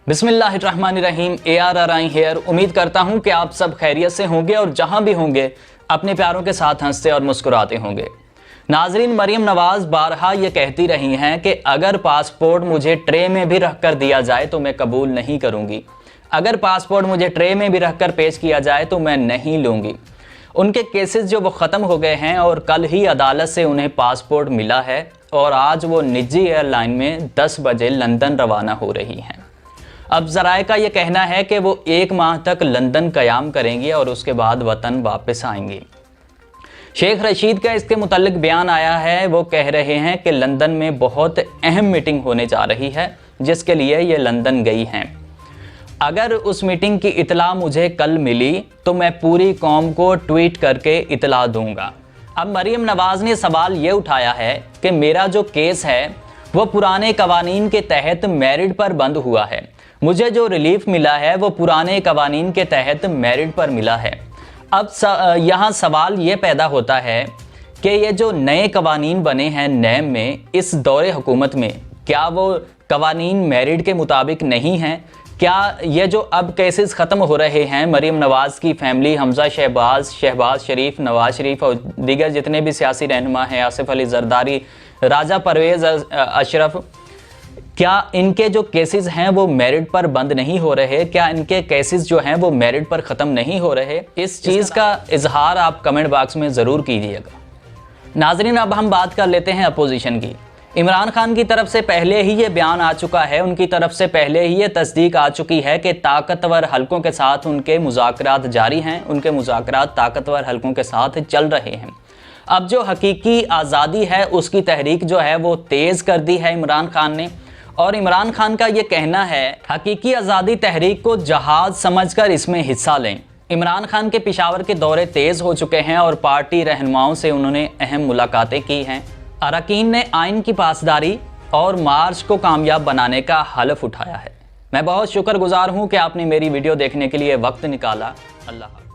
बिस्मिल्लाहिर्रहमानिर्रहीम। ARRI here. उम्मीद करता हूँ कि आप सब खैरियत से होंगे और जहाँ भी होंगे अपने प्यारों के साथ हंसते और मुस्कुराते होंगे। नाजरीन, मरियम नवाज़ बारहा ये कहती रही हैं कि अगर पासपोर्ट मुझे ट्रे में भी रख कर दिया जाए तो मैं कबूल नहीं करूँगी। अगर पासपोर्ट मुझे ट्रे में भी रख कर पेश किया जाए तो मैं नहीं लूँगी। उनके केसेस जो वो ख़त्म हो गए हैं और कल ही अदालत से उन्हें पासपोर्ट मिला है और आज वो निजी एयरलाइन में 10 बजे लंदन रवाना हो रही हैं। अब ज़राए का ये कहना है कि वो 1 माह तक लंदन क़याम करेंगी और उसके बाद वतन वापस आएंगी। शेख रशीद का इसके मुतल्लिक बयान आया है। वो कह रहे हैं कि लंदन में बहुत अहम मीटिंग होने जा रही है जिसके लिए ये लंदन गई हैं। अगर उस मीटिंग की इतला मुझे कल मिली तो मैं पूरी कौम को ट्वीट करके इतला दूंगा। अब मरियम नवाज़ ने सवाल ये उठाया है कि मेरा जो केस है वो पुराने कवानीन के तहत मेरिट पर बंद हुआ है। मुझे जो रिलीफ मिला है वो पुराने कवानीन के तहत मेरिट पर मिला है। अब यहाँ सवाल ये पैदा होता है कि ये जो नए कवानीन बने हैं नैम में इस दौरे हुकूमत में, क्या वो कवानीन मेरिट के मुताबिक नहीं हैं? क्या ये जो अब केसेस ख़त्म हो रहे हैं, मरियम नवाज़ की फैमिली, हमजा शहबाज, शहबाज शरीफ, नवाज शरीफ और दीगर जितने भी सियासी रहनुमा हैं, आसिफ अली जरदारी, राजा परवेज़ अशरफ, क्या इनके जो केसेस हैं वो मेरिट पर बंद नहीं हो रहे? क्या इनके केसेस जो हैं वो मेरिट पर ख़त्म नहीं हो रहे? इस चीज़ का इजहार आप कमेंट बॉक्स में ज़रूर कीजिएगा। नाजरीन, अब हम बात कर लेते हैं अपोजिशन की। इमरान खान की तरफ से पहले ही ये बयान आ चुका है, उनकी तरफ से पहले ही ये तस्दीक आ चुकी है कि ताकतवर हलकों के साथ उनके मुज़ाकरात जारी हैं, उनके मुज़ाकरात ताकतवर हलकों के साथ चल रहे हैं। अब जो हकीकी आज़ादी है उसकी तहरीक जो है वो तेज़ कर दी है इमरान खान ने, और इमरान खान का ये कहना है हकीकी आज़ादी तहरीक को जहाज़ समझकर इसमें हिस्सा लें। इमरान खान के पेशावर के दौरे तेज़ हो चुके हैं और पार्टी रहनुमाओं से उन्होंने अहम मुलाकातें की हैं। अरकान ने आइन की पासदारी और मार्च को कामयाब बनाने का हलफ उठाया है। मैं बहुत शुक्रगुजार हूँ कि आपने मेरी वीडियो देखने के लिए वक्त निकाला। अल्लाह हाफ़िज़।